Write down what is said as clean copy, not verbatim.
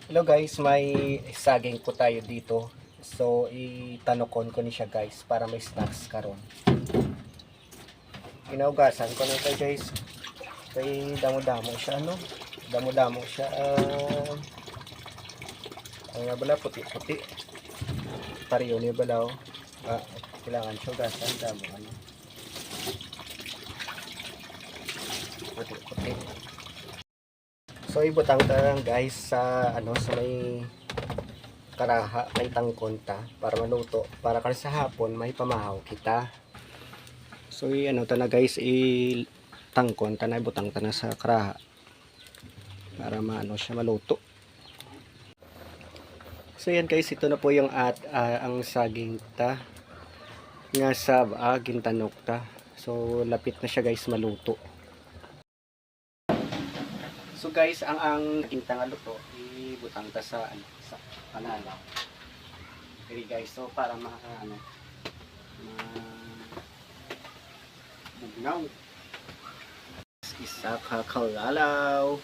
Hello guys, may saging po tayo dito. So, itanokon ko ni siya guys para may snacks karon. Kinaugasan ko na ito guys. Kay damo-damo siya, ano? Damo-damo siya. Ano nga bala, puti-puti. Pariyo niya bala, oh. Kailangan siya ugasan. Damo, ano? Puti-puti. So, ibutang ka lang guys sa, ano, sa may karaha kay tangkonta para maluto para kan sa hapon may pamahaw kita. So ano ta na guys, tangkon ta na butang ta na sa karaha para maano siya maluto. So yan guys, ito na po yung ang saging ta nga sa gintanok ta. So lapit na siya guys maluto. So guys, ang kinta nga luto ibutang ta sa ano sa panalaw. Okay guys, so para ano bugnaw isa kakalalaw.